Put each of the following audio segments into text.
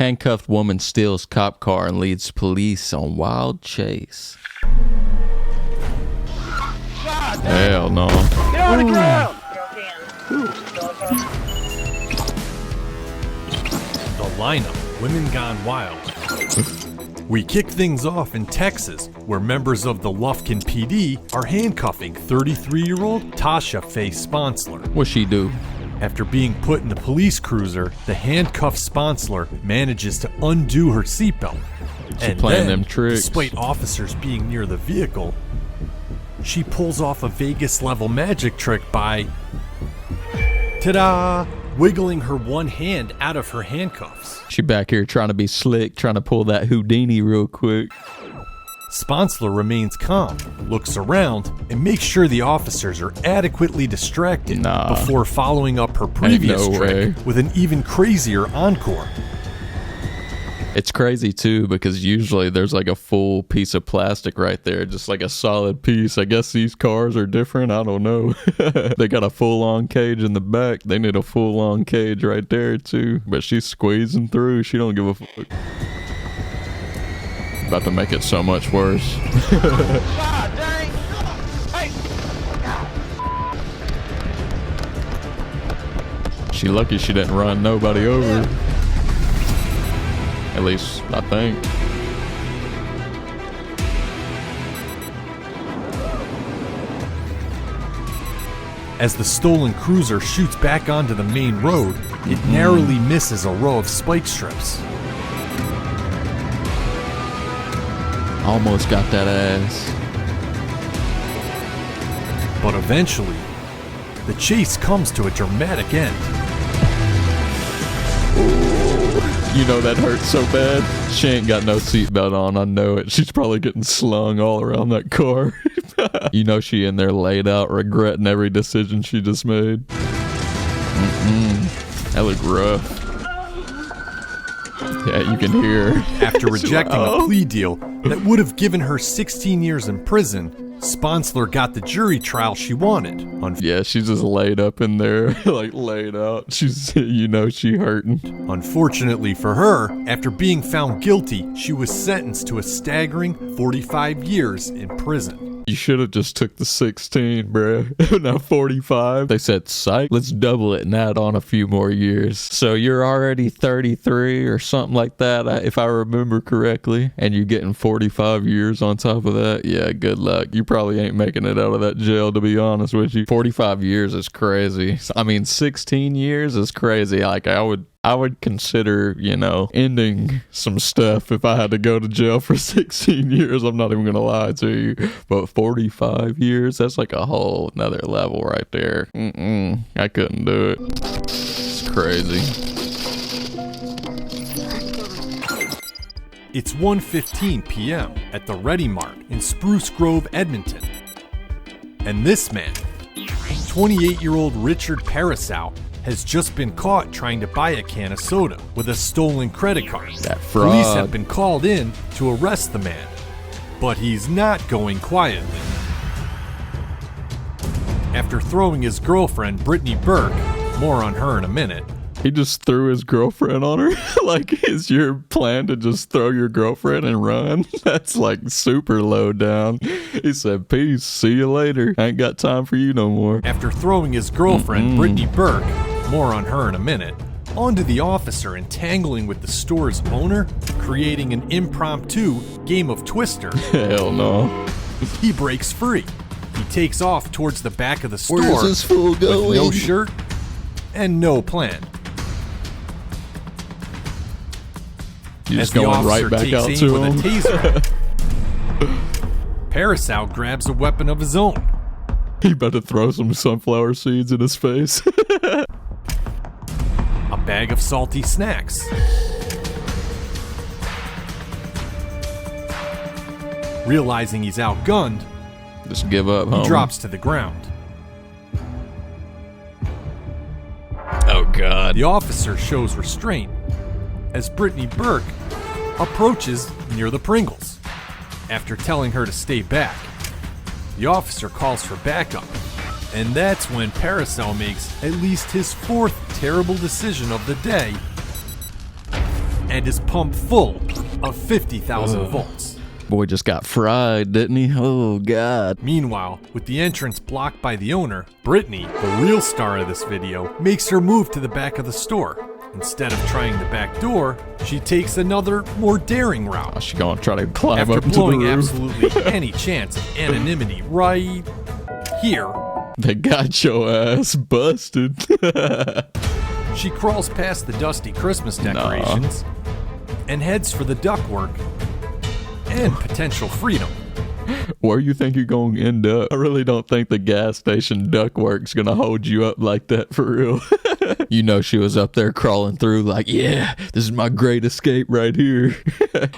Handcuffed woman steals cop car and leads police on wild chase. Hell no. Get on the ground! The lineup, Women Gone Wild. We kick things off in Texas, where members of the Lufkin PD are handcuffing 33-year-old Tasha Faye Sponsler. What'd she do? After being put in the police cruiser, the handcuffed Sponsler manages to undo her seatbelt. She playing them tricks. Despite officers being near the vehicle, she pulls off a Vegas-level magic trick by, ta-da, wiggling her one hand out of her handcuffs. She back here trying to be slick, trying to pull that Houdini real quick. Sponsler remains calm, looks around, and makes sure the officers are adequately distracted before following up her previous trick with an even crazier encore. It's crazy too, because usually there's like a full piece of plastic right there, just like a solid piece. I guess these cars are different, I don't know. They got a full-on cage in the back. They need a full-on cage right there too, but she's squeezing through. She don't give a fuck. About to make it so much worse. God dang! Hey! She lucky she didn't run nobody over. At least, I think. As the stolen cruiser shoots back onto the main road, it narrowly misses a row of spike strips. Almost got that ass. But eventually, the chase comes to a dramatic end. You know that hurts so bad. She ain't got no seatbelt on, I know it. She's probably getting slung all around that car. You know she in there laid out, regretting every decision she just made. That looked rough. Yeah, you can hear. After rejecting a plea deal that would have given her 16 years in prison, Sponsler got the jury trial she wanted. Yeah, she's just laid up in there, like laid out. She's, you know, she hurting. Unfortunately for her, after being found guilty, she was sentenced to a staggering 45 years in prison. You should have just took the 16, bruh. Now 45. They said, psych, let's double it and add on a few more years. So you're already 33 or something like that, if I remember correctly. And you're getting 45 years on top of that. Yeah, good luck. You probably ain't making it out of that jail, to be honest with you. 45 years is crazy. I mean, 16 years is crazy. Like, I would consider, you know, ending some stuff if I had to go to jail for 16 years. I'm not even going to lie to you. But 45 years, that's like a whole nother level right there. I couldn't do it. It's crazy. It's 1:15 p.m. at the Ready Mart in Spruce Grove, Edmonton. And this man, 28-year-old Richard Parasow, has just been caught trying to buy a can of soda with a stolen credit card. That fraud. Police have been called in to arrest the man, but he's not going quietly. After throwing his girlfriend, Brittany Burke, more on her in a minute, he just threw his girlfriend on her? Like, is your plan to just throw your girlfriend and run? That's like super low down. He said, peace, see you later. I ain't got time for you no more. After throwing his girlfriend, Brittany Burke, more on her in a minute, onto the officer entangling with the store's owner, creating an impromptu game of Twister. Hell no. He breaks free. He takes off towards the back of the store. Where's this fool going? With no shirt and no plan. You're just going right back out to him. With a taser, Parasow grabs a weapon of his own. He better throw some sunflower seeds in his face. A bag of salty snacks. Realizing he's outgunned, just give up, homie. He drops to the ground. Oh, God. The officer shows restraint as Brittany Burke approaches near the Pringles. After telling her to stay back, the officer calls for backup, and that's when Parasow makes at least his fourth terrible decision of the day and is pumped full of 50,000 volts. Boy just got fried, didn't he? Oh, God. Meanwhile, with the entrance blocked by the owner, Brittany, the real star of this video, makes her move to the back of the store. Instead of trying the back door, she takes another, more daring route. Oh, she gonna try to climb After up into the blowing roof. absolutely any chance of anonymity right here, They got your ass busted. she crawls past the dusty Christmas decorations and heads for the ductwork and potential freedom. Where you think you're gonna end up? I really don't think the gas station ductwork's gonna hold you up like that for real. You know she was up there crawling through like, yeah, this is my great escape right here.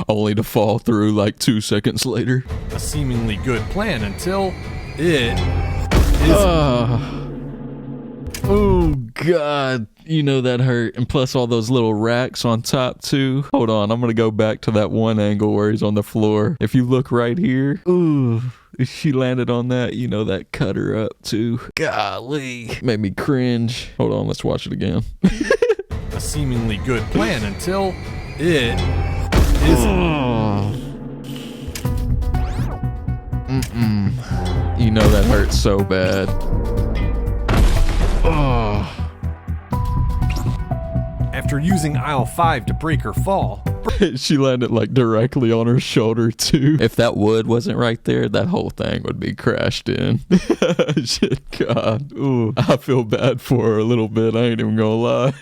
Only to fall through like 2 seconds later. A seemingly good plan until it isn't. Oh, God. You know that hurt. And plus all those little racks on top, too. Hold on. I'm going to go back to that one angle where he's on the floor. If you look right here. Ooh. If she landed on that, you know that cut her up, too. Golly. Made me cringe. Hold on. Let's watch it again. A seemingly good plan until it isn't. You know that hurts so bad. Oh. After using aisle 5 to break her fall, She landed like directly on her shoulder too. If that wood wasn't right there, that whole thing would be crashed in. Shit, God. Ooh, I feel bad for her a little bit. I ain't even gonna lie.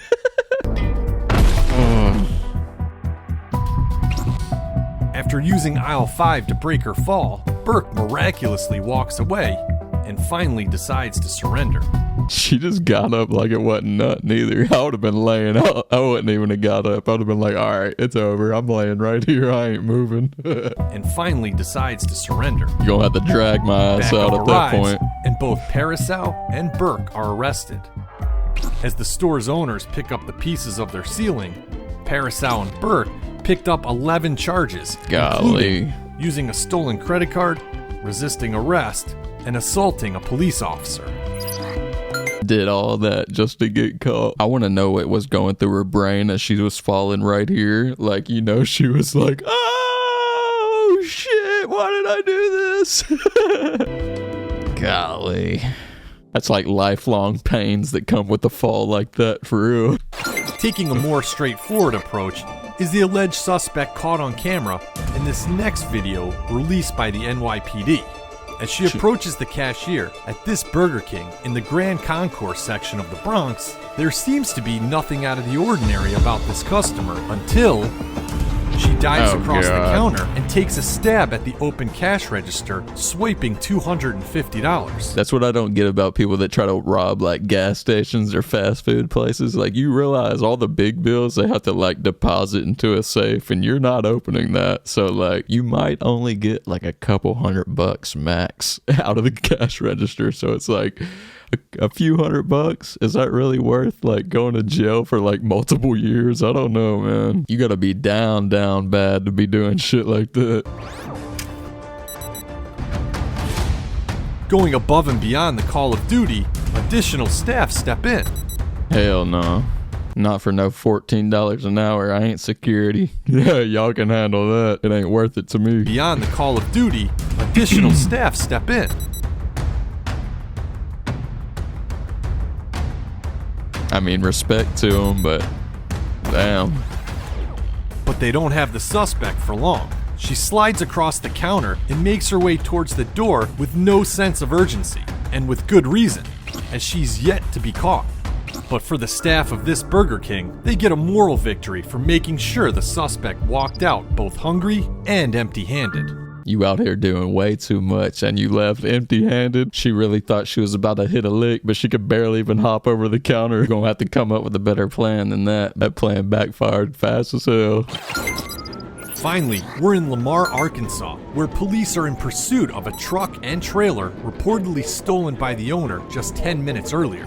after using aisle 5 to break her fall, Burke miraculously walks away and finally decides to surrender. She just got up like it wasn't nothing either. I would have been laying out. I wouldn't even have got up. I would have been like, all right, it's over. I'm laying right here. I ain't moving. And finally decides to surrender. You're going to have to drag my ass out at that arrives, point. and both Parasau and Burke are arrested. As the store's owners pick up the pieces of their ceiling, Parasau and Burke picked up 11 charges, Golly. including using a stolen credit card, resisting arrest, and assaulting a police officer. Did all that just to get caught. I want to know what was going through her brain as she was falling right here. Like, you know, she was like, oh, shit, why did I do this? Golly. That's like lifelong pains that come with a fall like that, for real. Taking a more straightforward approach is the alleged suspect caught on camera in this next video released by the NYPD. As she approaches the cashier at this Burger King in the Grand Concourse section of the Bronx, there seems to be nothing out of the ordinary about this customer until she dives across the counter and takes a stab at the open cash register, swiping $250. That's what I don't get about people that try to rob like gas stations or fast food places. Like, you realize all the big bills they have to like deposit into a safe, and you're not opening that. So like, you might only get like a couple $100 max out of the cash register. So it's like a few $100. Is that really worth like going to jail for like multiple years? I don't know, man. You gotta be down bad to be doing shit like that. Going above and beyond the call of duty, additional staff step in. Hell no. Not for no $14 an hour. I ain't security. Yeah, y'all can handle that. It ain't worth it to me. Beyond the call of duty, additional staff step in. I mean, respect to them, but damn. But they don't have the suspect for long. She slides across the counter and makes her way towards the door with no sense of urgency, and with good reason, as she's yet to be caught. But for the staff of this Burger King, they get a moral victory for making sure the suspect walked out both hungry and empty-handed. You out here doing way too much and you left empty-handed. She really thought she was about to hit a lick, but she could barely even hop over the counter. You're gonna have to come up with a better plan than that. That plan backfired fast as hell. Finally, we're in Lamar, Arkansas, where police are in pursuit of a truck and trailer reportedly stolen by the owner just 10 minutes earlier.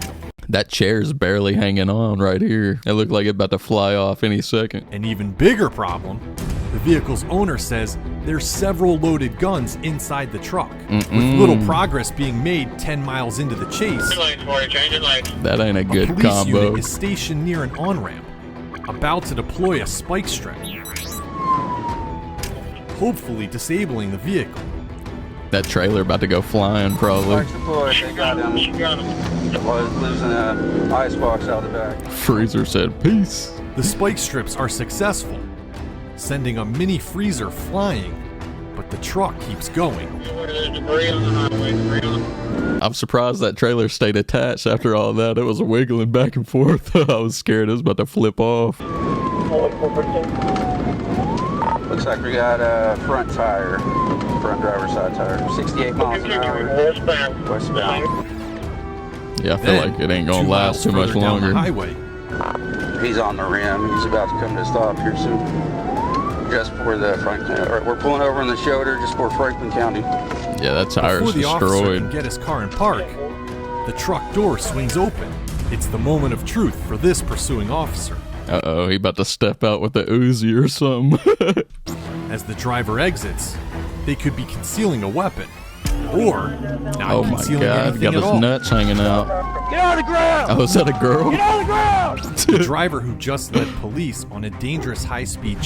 That chair's barely hanging on right here. It looked like it's about to fly off any second. An even bigger problem, the vehicle's owner says there's several loaded guns inside the truck, with little progress being made 10 miles into the chase. That ain't a good police combo. unit is stationed near an on-ramp, about to deploy a spike strip, hopefully disabling the vehicle. That trailer about to go flying, probably. Spikes deployed, they got him. Was losing an icebox out the back. Freezer said, peace. The spike strips are successful, sending a mini freezer flying, but the truck keeps going. I'm surprised that trailer stayed attached after all that. It was wiggling back and forth. I was scared it was about to flip off. Looks like we got a front tire, front driver's side tire, 68 miles an hour, westbound. Yeah, I feel like it ain't gonna last too much longer. Highway. He's on the rim. He's about to come to a stop here soon. Just for the Franklin. All right, we're pulling over in the shoulder just for Franklin County. Yeah, that tire's Before the officer destroyed. can get his car in park, the truck door swings open. It's the moment of truth for this pursuing officer. Uh-oh, he about to step out with the Uzi or something. As the driver exits, they could be concealing a weapon, or not Oh my concealing god, anything got at his all. nuts hanging out. Get on the ground! Oh, is that a girl? Get on the ground! The driver who just led police on a dangerous high-speed.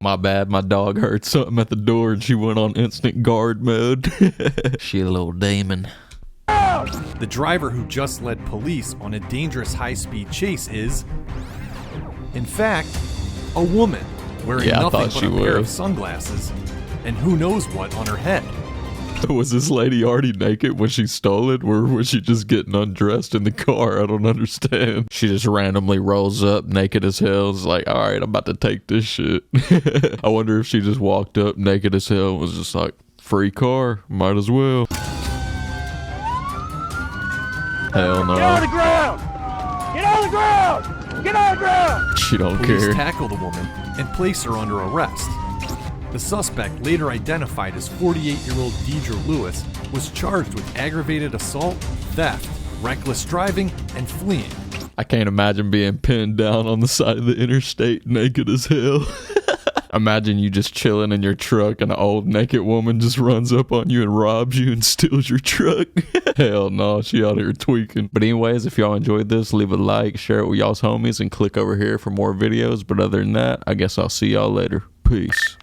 My bad, my dog heard something at the door and she went on instant guard mode. She a little demon. The driver who just led police on a dangerous high-speed chase is, in fact, a woman wearing Yeah, I nothing thought but she a pair of was. sunglasses and who knows what on her head. Was this lady already naked when she stole it, or was she just getting undressed in the car? I don't understand. She just randomly rolls up naked as hell. It's like, all right, I'm about to take this shit. I wonder if she just walked up naked as hell and was just like, free car, might as well. Hell Get on no. the ground! Get on the ground! Get on the ground! She don't Police care. tackle the woman and place her under arrest. The suspect, later identified as 48-year-old Deidre Lewis, was charged with aggravated assault, theft, reckless driving, and fleeing. I can't imagine being pinned down on the side of the interstate naked as hell. Imagine you just chilling in your truck and an old naked woman just runs up on you and robs you and steals your truck. Hell no, she out here tweaking. But anyways, if y'all enjoyed this, leave a like, share it with y'all's homies, and click over here for more videos. But other than that, I guess I'll see y'all later. Peace.